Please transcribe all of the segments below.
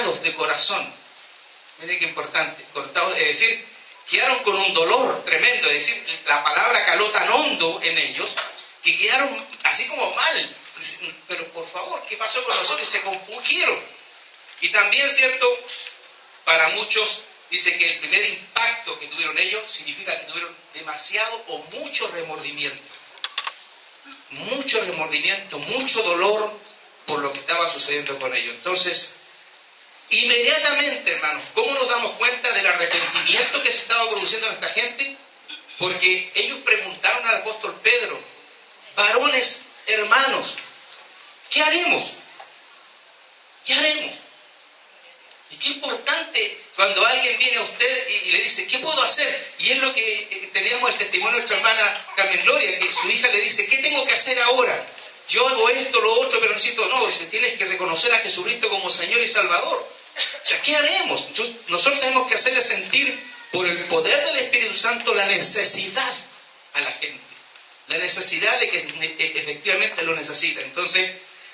de corazón. Miren qué importante, cortados, es decir, quedaron con un dolor tremendo, es decir, la palabra caló tan hondo en ellos que quedaron así como mal. Pero por favor, ¿qué pasó con nosotros? Se compungieron. Y también, ¿cierto? Para muchos dice que el primer impacto que tuvieron ellos significa que tuvieron demasiado o mucho remordimiento. Mucho remordimiento, mucho dolor por lo que estaba sucediendo con ellos. Entonces, inmediatamente, hermanos, ¿cómo nos damos cuenta del arrepentimiento que se estaba produciendo en esta gente? Porque ellos preguntaron al apóstol Pedro: varones, hermanos, ¿qué haremos? ¿Qué haremos? Y qué importante cuando alguien viene a usted y le dice: ¿qué puedo hacer? Y es lo que teníamos el testimonio de nuestra hermana Carmen Gloria, que su hija le dice: ¿qué tengo que hacer ahora? Yo hago esto, lo otro, pero necesito... No, dice: tienes que reconocer a Jesucristo como Señor y Salvador. O sea, ¿qué haremos? Entonces, nosotros tenemos que hacerle sentir por el poder del Espíritu Santo la necesidad a la gente. La necesidad de que efectivamente lo necesita. Entonces,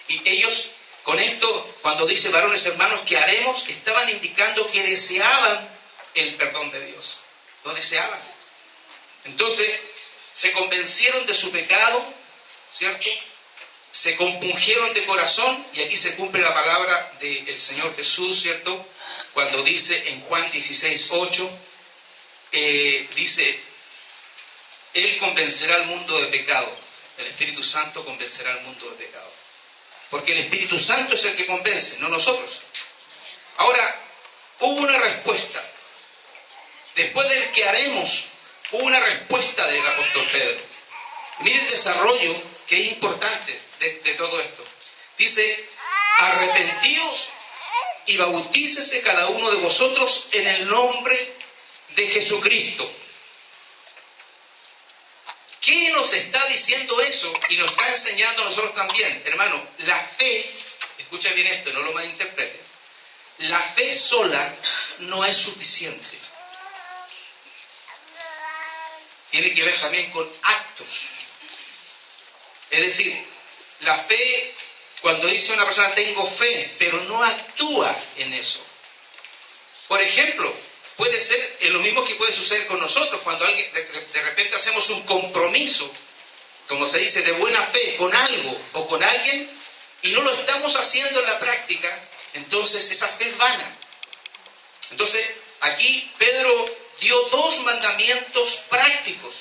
y ellos con esto, cuando dice varones hermanos, ¿qué haremos? Estaban indicando que deseaban el perdón de Dios. Lo deseaban. Entonces, se convencieron de su pecado, ¿cierto? Se compungieron de corazón, y aquí se cumple la palabra del Señor Jesús, ¿cierto? Cuando dice en Juan 16:8, dice: Él convencerá al mundo de pecado. El Espíritu Santo convencerá al mundo de pecado. Porque el Espíritu Santo es el que convence, no nosotros. Ahora, hubo una respuesta. Después del que haremos, hubo una respuesta del apóstol Pedro. Mire el desarrollo que es importante de todo esto. Dice: arrepentíos y bautícese cada uno de vosotros en el nombre de Jesucristo. ¿Qué nos está diciendo eso? Y nos está enseñando a nosotros también. Hermano, la fe, escucha bien esto, no lo malinterpreten. La fe sola no es suficiente. Tiene que ver también con actos. Es decir, la fe, cuando dice una persona tengo fe, pero no actúa en eso. Por ejemplo, puede ser lo mismo que puede suceder con nosotros cuando alguien de repente hacemos un compromiso, como se dice, de buena fe con algo o con alguien, y no lo estamos haciendo en la práctica. Entonces esa fe es vana. Entonces aquí Pedro dio dos mandamientos prácticos.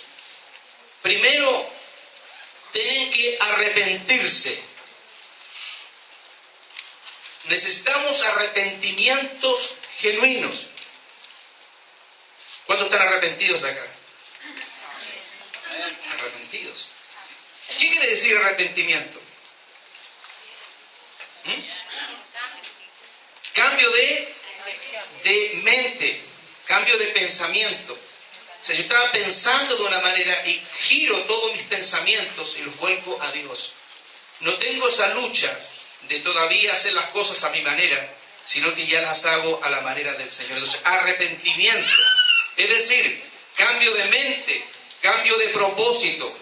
Primero, tienen que arrepentirse. Necesitamos arrepentimientos genuinos. ¿Cuántos están arrepentidos acá? Arrepentidos. ¿Qué quiere decir arrepentimiento? Cambio de mente, cambio de pensamiento. O sea, yo estaba pensando de una manera y giro todos mis pensamientos y los vuelco a Dios. No tengo esa lucha de todavía hacer las cosas a mi manera, sino que ya las hago a la manera del Señor. Entonces, arrepentimiento. Es decir, cambio de mente, cambio de propósito.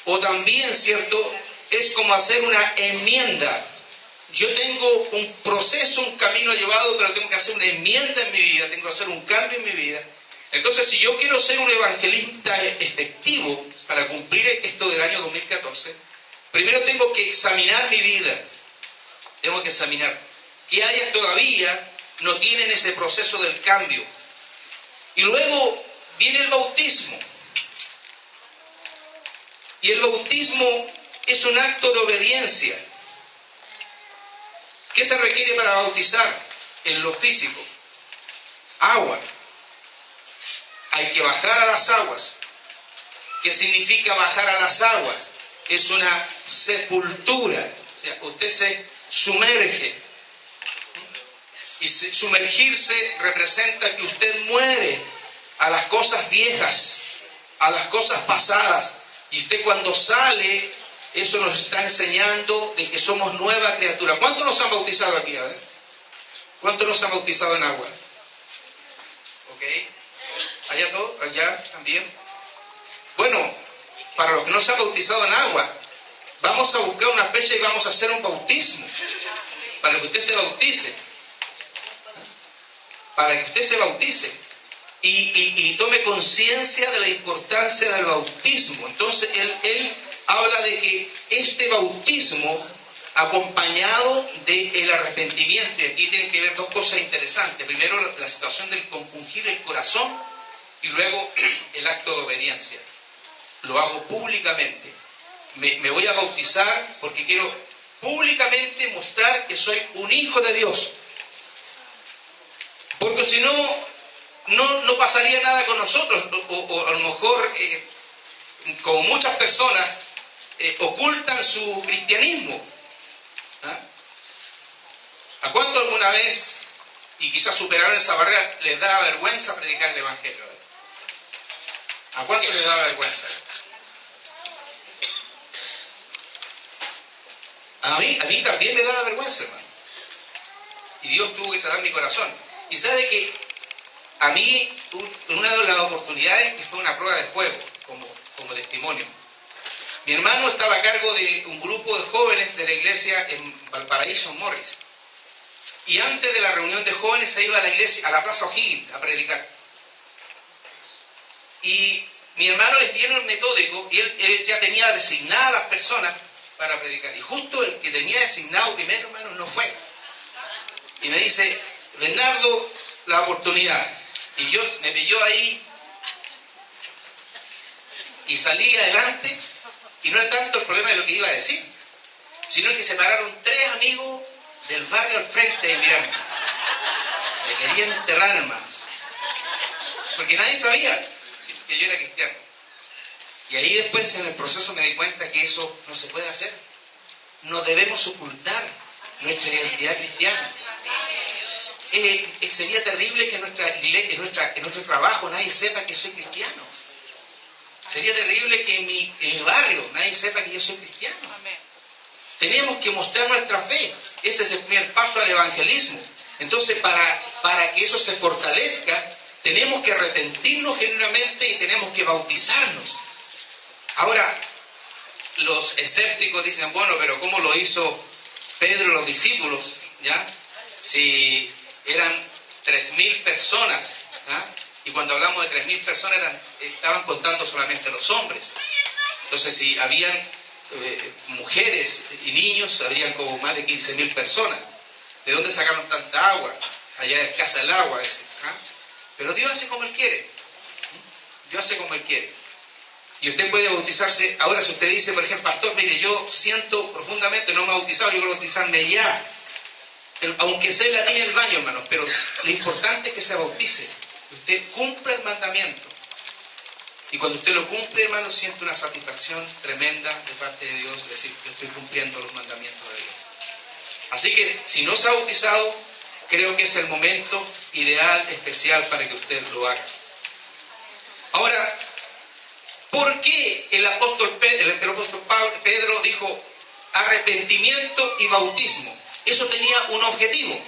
O también, ¿cierto? Es como hacer una enmienda. Yo tengo un proceso, un camino llevado, pero tengo que hacer una enmienda en mi vida, tengo que hacer un cambio en mi vida. Entonces, si yo quiero ser un evangelista efectivo para cumplir esto del año 2014, primero tengo que examinar mi vida. Tengo que examinar qué áreas todavía no tienen ese proceso del cambio. Y luego viene el bautismo. Y el bautismo es un acto de obediencia. ¿Qué se requiere para bautizar? En lo físico. Agua. Hay que bajar a las aguas. ¿Qué significa bajar a las aguas? Es una sepultura. O sea, usted se sumerge. Y sumergirse representa que usted muere a las cosas viejas, a las cosas pasadas. Y usted cuando sale, eso nos está enseñando de que somos nueva criatura. ¿Cuántos nos han bautizado aquí? A ver. ¿Cuántos nos han bautizado en agua? ¿Ok? ¿Allá todo? ¿Allá también? Bueno, para los que no se han bautizado en agua, vamos a buscar una fecha y vamos a hacer un bautismo para que usted se bautice. para que usted se bautice y tome conciencia de la importancia del bautismo. Entonces él habla de que este bautismo acompañado del arrepentimiento, y aquí tienen que ver dos cosas interesantes. Primero, la situación del compungir el corazón, y luego el acto de obediencia. Lo hago públicamente. Me voy a bautizar porque quiero públicamente mostrar que soy un hijo de Dios. Porque si no pasaría nada con nosotros, o a lo mejor, como muchas personas, ocultan su cristianismo. ¿Ah? ¿A cuánto alguna vez, y quizás superaron esa barrera, les da vergüenza predicar el Evangelio? ¿A cuánto les da vergüenza? A mí también me daba vergüenza, hermano. Y Dios tuvo que tratar mi corazón. Y sabe que a mí, una de las oportunidades, que fue una prueba de fuego, como testimonio. Mi hermano estaba a cargo de un grupo de jóvenes de la iglesia en Valparaíso, Morris. Y antes de la reunión de jóvenes se iba a la iglesia, a la Plaza O'Higgins, a predicar. Y mi hermano es bien metódico, y él ya tenía designadas a las personas para predicar. Y justo el que tenía designado primero, hermano, no fue. Y me dice, Bernardo, la oportunidad. Y yo me pilló ahí y salí adelante. Y no era tanto el problema de lo que iba a decir, sino que se pararon 3 amigos del barrio al frente de mirarme. Me querían enterrar, hermano. Porque nadie sabía que yo era cristiano. Y ahí después en el proceso me di cuenta que eso no se puede hacer. No debemos ocultar nuestra identidad cristiana. Sería terrible que en nuestro trabajo nadie sepa que soy cristiano. Sería terrible que en mi barrio nadie sepa que yo soy cristiano. Tenemos que mostrar nuestra fe. Ese es el primer paso al evangelismo. Entonces, para que eso se fortalezca, tenemos que arrepentirnos genuinamente y tenemos que bautizarnos. Ahora, los escépticos dicen, bueno, pero ¿cómo lo hizo Pedro y los discípulos? ¿Ya? Si eran 3.000 personas, ¿ah? Y cuando hablamos de 3.000 personas estaban contando solamente los hombres. Entonces, si habían mujeres y niños, habrían como más de 15.000 personas. ¿De dónde sacaron tanta agua? Allá es casa del agua ese. ¿Ah? Pero Dios hace como Él quiere. Dios hace como Él quiere. Y usted puede bautizarse. Ahora, si usted dice, por ejemplo, pastor, mire, yo siento profundamente, no me he bautizado, yo quiero bautizarme ya. Aunque sea en la tina del baño, hermanos, pero lo importante es que se bautice. Usted cumple el mandamiento. Y cuando usted lo cumple, hermano, siente una satisfacción tremenda de parte de Dios, es decir, yo estoy cumpliendo los mandamientos de Dios. Así que, si no se ha bautizado, creo que es el momento ideal, especial, para que usted lo haga. Ahora, ¿por qué el apóstol Pedro dijo arrepentimiento y bautismo? Eso tenía un objetivo.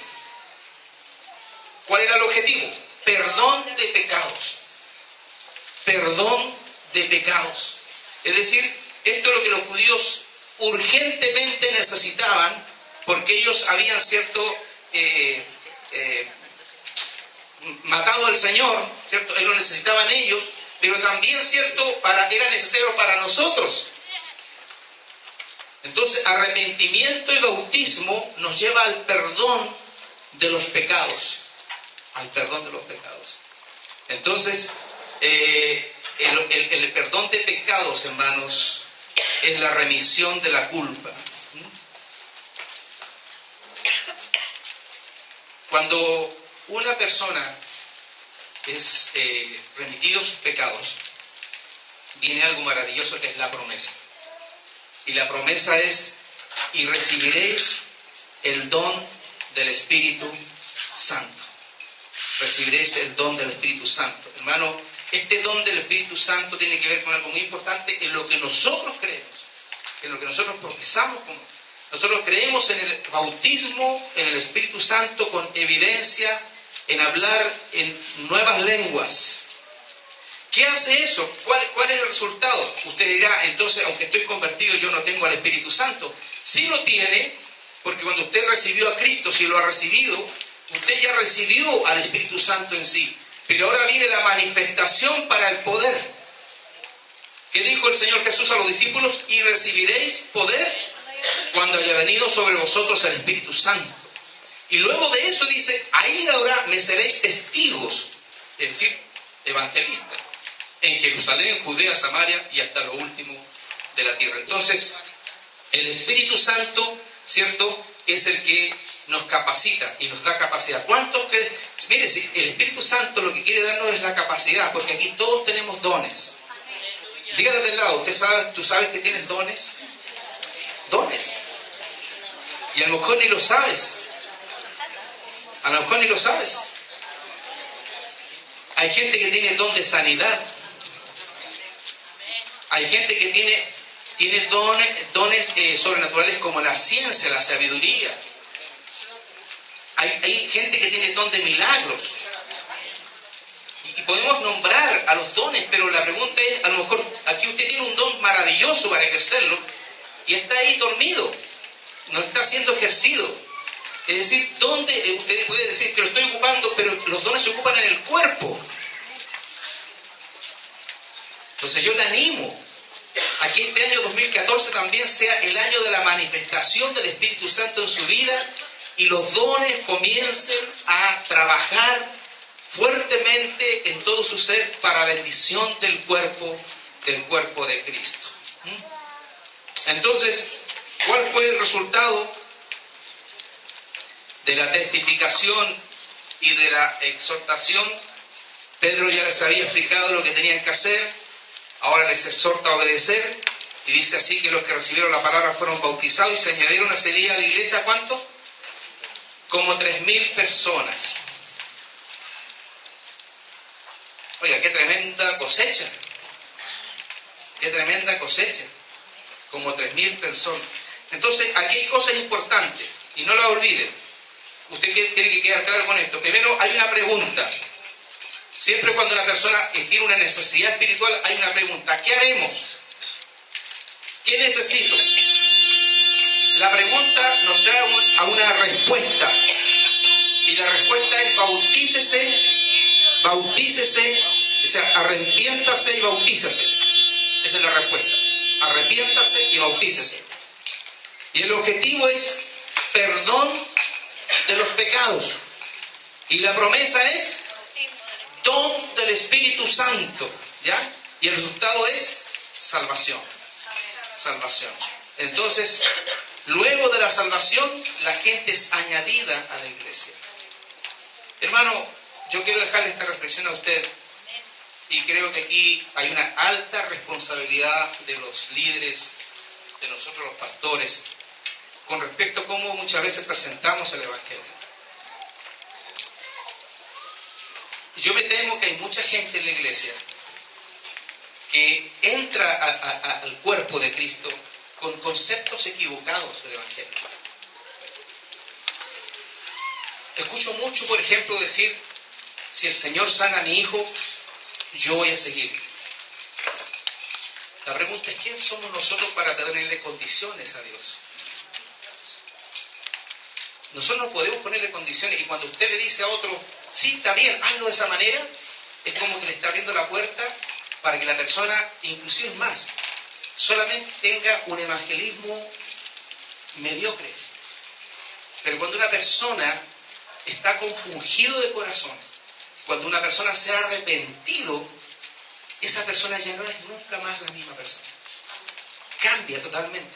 ¿Cuál era el objetivo? Perdón de pecados. Perdón de pecados. Es decir, esto es lo que los judíos urgentemente necesitaban, porque ellos habían, matado al Señor, ¿cierto? Él lo necesitaban ellos, pero también, ¿cierto?, era necesario para nosotros. Entonces, arrepentimiento y bautismo nos lleva al perdón de los pecados. Al perdón de los pecados. Entonces, el perdón de pecados, hermanos, es la remisión de la culpa. Cuando una persona es remitido sus pecados, viene algo maravilloso que es la promesa. Y la promesa es, y recibiréis el don del Espíritu Santo. Recibiréis el don del Espíritu Santo. Hermano, este don del Espíritu Santo tiene que ver con algo muy importante en lo que nosotros creemos, en lo que nosotros profesamos. Nosotros creemos en el bautismo, en el Espíritu Santo, con evidencia, en hablar en nuevas lenguas. ¿Qué hace eso? ¿Cuál es el resultado? Usted dirá, entonces, aunque estoy convertido, yo no tengo al Espíritu Santo. Sí lo tiene, porque cuando usted recibió a Cristo, si lo ha recibido, Usted ya recibió al Espíritu Santo en sí, pero ahora viene la manifestación para el poder. ¿Qué dijo el Señor Jesús a los discípulos? Y recibiréis poder cuando haya venido sobre vosotros el Espíritu Santo. Y luego de eso dice, ahí ahora me seréis testigos, es decir, evangelistas, en Jerusalén, Judea, Samaria y hasta lo último de la tierra. Entonces, el Espíritu Santo, ¿cierto?, es el que nos capacita y nos da capacidad. ¿Cuántos que? Mire, si el Espíritu Santo lo que quiere darnos es la capacidad, porque aquí todos tenemos dones. Dígale del lado, ¿tú sabes que tienes dones? Dones. Y a lo mejor ni lo sabes. A lo mejor ni lo sabes. Hay gente que tiene don de sanidad. Hay gente que tiene dones sobrenaturales como la ciencia, la sabiduría. Hay gente que tiene don de milagros. Y podemos nombrar a los dones, pero la pregunta es, a lo mejor aquí usted tiene un don maravilloso para ejercerlo y está ahí dormido, no está siendo ejercido. Es decir, ¿dónde usted puede decir que lo estoy ocupando, pero los dones se ocupan en el cuerpo? Entonces yo le animo a que este año 2014 también sea el año de la manifestación del Espíritu Santo en su vida y los dones comiencen a trabajar fuertemente en todo su ser para bendición del cuerpo de Cristo. Entonces, ¿cuál fue el resultado de la testificación y de la exhortación? Pedro ya les había explicado lo que tenían que hacer, ahora les exhorta a obedecer, y dice así que los que recibieron la palabra fueron bautizados y se añadieron ese día a la iglesia, ¿cuántos? Como 3.000 personas. Oiga, qué tremenda cosecha. Qué tremenda cosecha. Como 3.000 personas. Entonces, aquí hay cosas importantes. Y no las olviden. Usted tiene que quedar claro con esto. Primero, hay una pregunta. Siempre cuando una persona tiene una necesidad espiritual, hay una pregunta. ¿Qué haremos? ¿Qué necesito? La pregunta nos trae a una respuesta. Y la respuesta es bautícese, o sea, arrepiéntase y bautícese. Esa es la respuesta. Arrepiéntase y bautícese. Y el objetivo es perdón de los pecados. Y la promesa es don del Espíritu Santo, ¿ya? Y el resultado es salvación. Salvación. Entonces, luego de la salvación, la gente es añadida a la iglesia. Hermano, yo quiero dejarle esta reflexión a usted y creo que aquí hay una alta responsabilidad de los líderes, de nosotros los pastores, con respecto a cómo muchas veces presentamos el Evangelio. Yo me temo que hay mucha gente en la iglesia que entra al cuerpo de Cristo con conceptos equivocados del Evangelio. Escucho mucho, por ejemplo, decir, si el Señor sana a mi hijo, yo voy a seguir. La pregunta es, ¿quién somos nosotros para tenerle condiciones a Dios? Nosotros no podemos ponerle condiciones, y cuando usted le dice a otro, sí, está bien, hazlo de esa manera, es como que le está abriendo la puerta para que la persona, inclusive es más, solamente tenga un evangelismo mediocre. Pero cuando una persona está compungido de corazón, cuando una persona se ha arrepentido, esa persona ya no es nunca más la misma persona. Cambia totalmente.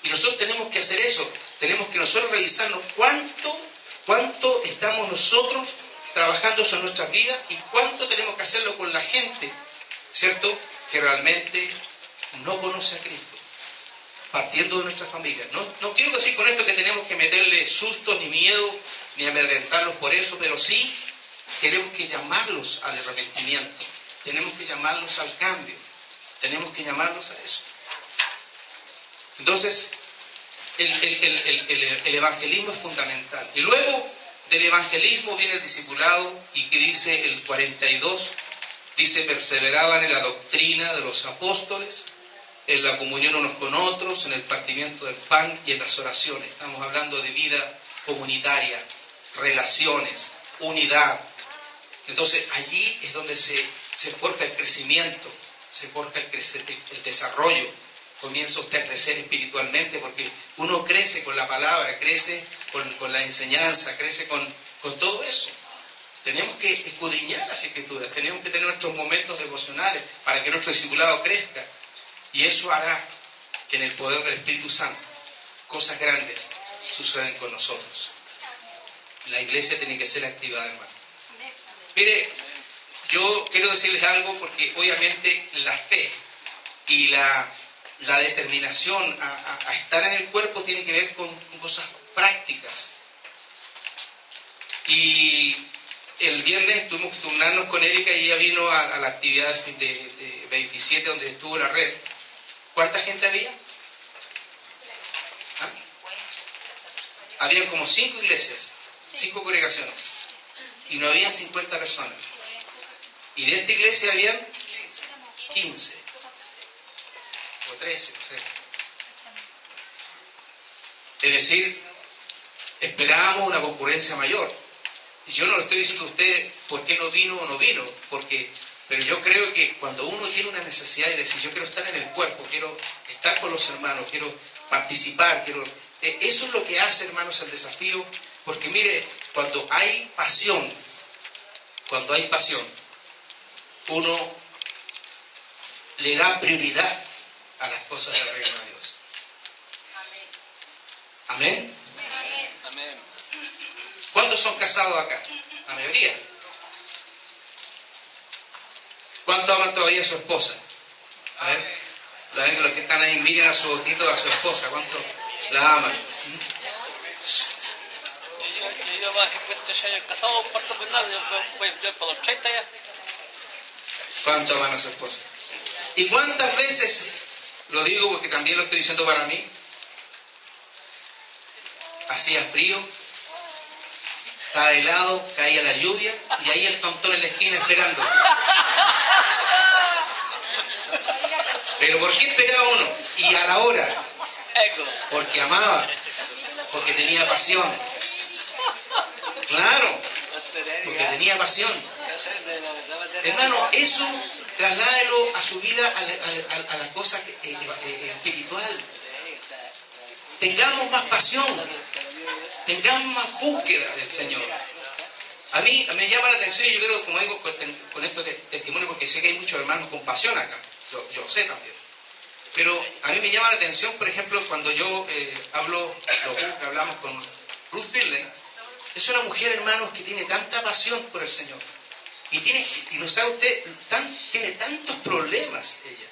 Y nosotros tenemos que hacer eso. Tenemos que nosotros revisarnos cuánto estamos nosotros trabajando sobre nuestras vidas y cuánto tenemos que hacerlo con la gente, ¿cierto?, que realmente no conoce a Cristo, partiendo de nuestra familia. No quiero decir con esto que tenemos que meterle sustos, ni miedo, ni amedrentarlos por eso, pero sí tenemos que llamarlos al arrepentimiento, tenemos que llamarlos al cambio, tenemos que llamarlos a eso. Entonces, el evangelismo es fundamental. Y luego del evangelismo viene el discipulado, y que dice el 42, dice, perseveraban en la doctrina de los apóstoles, en la comunión unos con otros, en el partimiento del pan y en las oraciones. Estamos hablando de vida comunitaria, relaciones, unidad. Entonces allí es donde se forja el crecimiento, se forja el desarrollo. Comienza usted a crecer espiritualmente porque uno crece con la palabra, crece con la enseñanza, crece con todo eso. Tenemos que escudriñar las Escrituras, tenemos que tener nuestros momentos devocionales para que nuestro discipulado crezca. Y eso hará que en el poder del Espíritu Santo cosas grandes sucedan con nosotros. La iglesia tiene que ser activada, hermano. Mire, yo quiero decirles algo porque obviamente la fe y la determinación a estar en el cuerpo tiene que ver con cosas prácticas. Y el viernes tuvimos que turnarnos con Erika y ella vino a la actividad de 27 donde estuvo la red. ¿Cuánta gente había? ¿Ah? Habían como 5 iglesias, 5 congregaciones. Y no había 50 personas. Y de esta iglesia habían 15 o 13, no sé. Es decir, esperábamos una concurrencia mayor. Yo no le estoy diciendo a usted por qué no vino o no vino, pero yo creo que cuando uno tiene una necesidad de decir, yo quiero estar en el cuerpo, quiero estar con los hermanos, quiero participar, eso es lo que hace, hermanos, el desafío, porque mire, cuando hay pasión, uno le da prioridad a las cosas del reino de Dios. Amén. Amén. ¿Cuántos son casados acá? La mayoría. ¿Cuántos aman todavía a su esposa? A ver, los que están ahí, miren a su ojito, a su esposa. ¿Cuántos la aman? Yo llevo más de 50 años casado, parto con nada, voy por los 30 ya. ¿Cuántos aman a su esposa? ¿Y cuántas veces, lo digo porque también lo estoy diciendo para mí, hacía frío, estaba helado, caía la lluvia y ahí el tontón en la esquina esperando? ¿Pero por qué esperaba uno? Y a la hora. Porque amaba, porque tenía pasión. Claro, porque tenía pasión. Hermano, eso trasládelo a su vida, a la cosa espiritual. Tengamos más pasión, tengamos más búsqueda del Señor. A mí me llama la atención, y yo creo, como digo, con estos testimonios, porque sé que hay muchos hermanos con pasión acá, yo sé también. Pero a mí me llama la atención, por ejemplo, cuando yo hablamos con Ruth Firlen, es una mujer, hermanos, que tiene tanta pasión por el Señor. Y no sabe usted, tiene tantos problemas ella.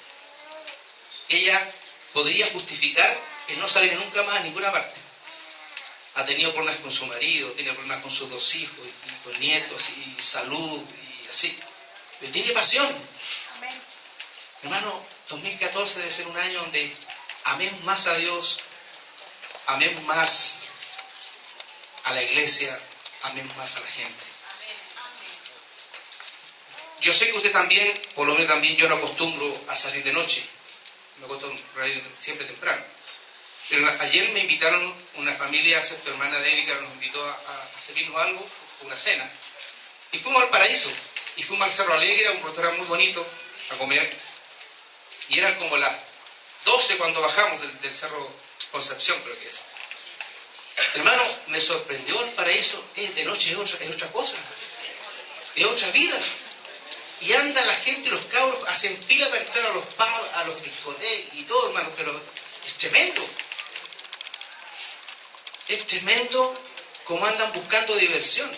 Ella podría justificar el no salir nunca más a ninguna parte. Ha tenido problemas con su marido, tiene problemas con sus 2 hijos, y con nietos, y salud, y así. Pero tiene pasión. Amén. Hermano, 2014 debe ser un año donde amemos más a Dios, amemos más a la iglesia, amemos más a la gente. Yo sé que usted también, por lo menos también yo no acostumbro a salir de noche, me acostumbro a salir siempre temprano. Pero ayer me invitaron una familia, tu hermana de Erika nos invitó a servirnos algo, una cena. Y fuimos al Paraíso, y fuimos al Cerro Alegre, a un restaurante muy bonito, a comer. Y eran como las 12 cuando bajamos del Cerro Concepción, creo que es. Hermano, me sorprendió el Paraíso, de noche es otra cosa, es otra vida. Y anda la gente, los cabros, hacen fila para entrar a los pubs, a los discotecas y todo, hermano, pero es tremendo. Es tremendo cómo andan buscando diversión.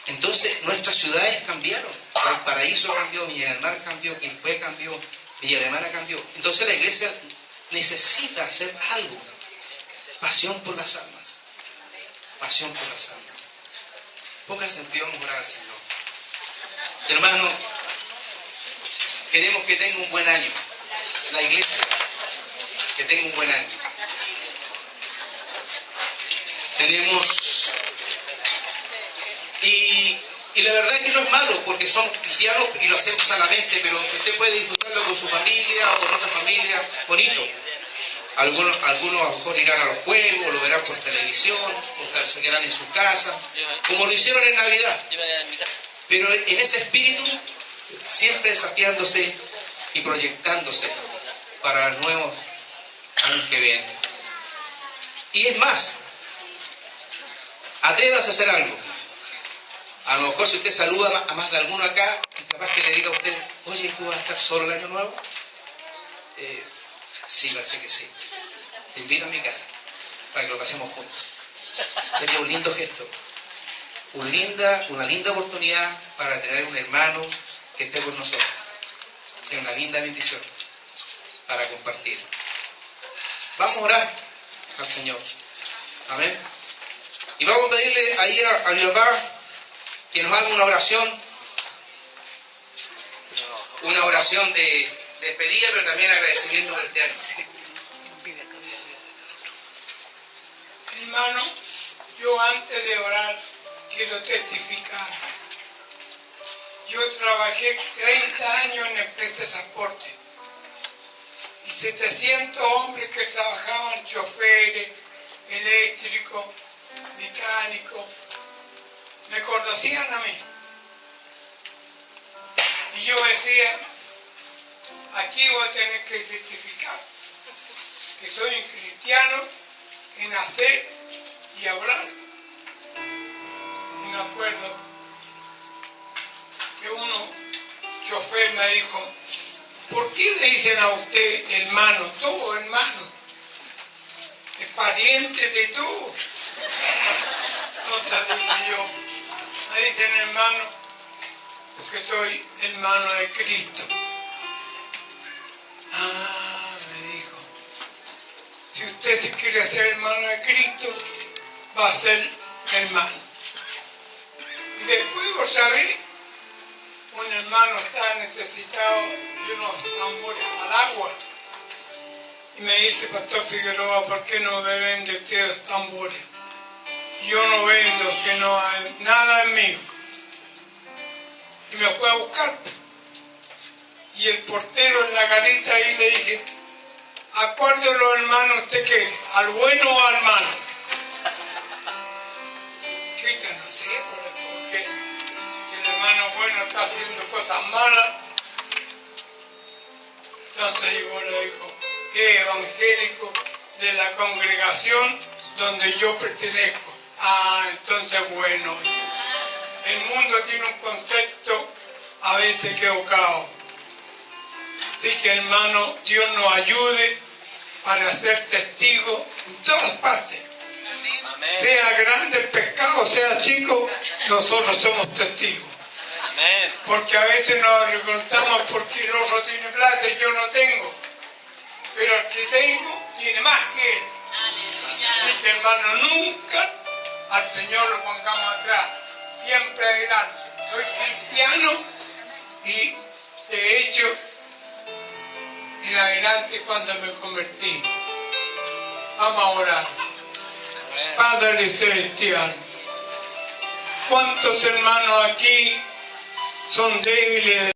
Entonces, nuestras ciudades cambiaron. Valparaíso cambió, Viña del Mar cambió, Quilpué cambió, Villa Alemana cambió. Entonces, la iglesia necesita hacer algo. Pasión por las almas. Pasión por las almas. Pónganse en pie, vamos a orar al Señor. Hermano, queremos que tenga un buen año. La iglesia, que tenga un buen año. Tenemos... Y la verdad es que no es malo, porque somos cristianos y lo hacemos sanamente, pero si usted puede disfrutarlo con su familia o con otra familia, bonito. Algunos a lo mejor irán a los juegos, lo verán por televisión, o se quedarán en su casa, como lo hicieron en Navidad. Yo me quedé en mi casa. Pero en ese espíritu, siempre desafiándose y proyectándose para los nuevos años que vienen. Y es más, atrévase a hacer algo. A lo mejor si usted saluda a más de alguno acá, capaz que le diga a usted, oye, ¿tú vas a estar solo el año nuevo? Sí, parece que sí. Te invito a mi casa para que lo pasemos juntos. Sería un lindo gesto, una linda oportunidad para tener un hermano que esté con nosotros. Sería una linda bendición para compartir. Vamos a orar al Señor. Amén. Y vamos a pedirle ahí a mi papá que nos haga una oración de despedida, pero también agradecimiento de este año. Hermano, yo antes de orar quiero testificar. Yo trabajé 30 años en empresa de transporte y 700 hombres que trabajaban, choferes, eléctricos, mecánicos, me conocían a mí. Y yo decía, aquí voy a tener que testificar que soy un cristiano en hacer y hablar. Y me acuerdo que chofer me dijo, ¿por qué le dicen a usted hermano? Todo hermano, es pariente de todos. Entonces dije yo, me dicen hermano porque soy hermano de Cristo. Me dijo, si usted se quiere hacer hermano de Cristo, va a ser hermano. Y después, otra vez, un hermano está necesitado de unos tambores al agua. Y me dice, Pastor Figueroa, ¿por qué no me vende usted los tambores? Yo no vendo, que no hay nada en mío. Y me fue a buscar. Y el portero en la garita ahí le dije, ¿a cuál de los hermanos usted quiere? ¿Al bueno o al malo? Chica, no sé, porque el hermano bueno está haciendo cosas malas. Entonces yo le digo, es evangélico de la congregación donde yo pertenezco. Entonces bueno. El mundo tiene un concepto a veces equivocado. Así que hermano, Dios nos ayude para ser testigos en todas partes. Amén. Sea grande el pescado, sea chico, nosotros somos testigos. Amén. Porque a veces nos preguntamos por qué el otro tiene plata y yo no tengo. Pero el que tengo tiene más que él. Así que hermano, nunca al Señor lo pongamos atrás. Siempre adelante. Soy cristiano y de hecho en adelante cuando me convertí. Vamos a orar. Padre Celestial, ¿cuántos hermanos aquí son débiles?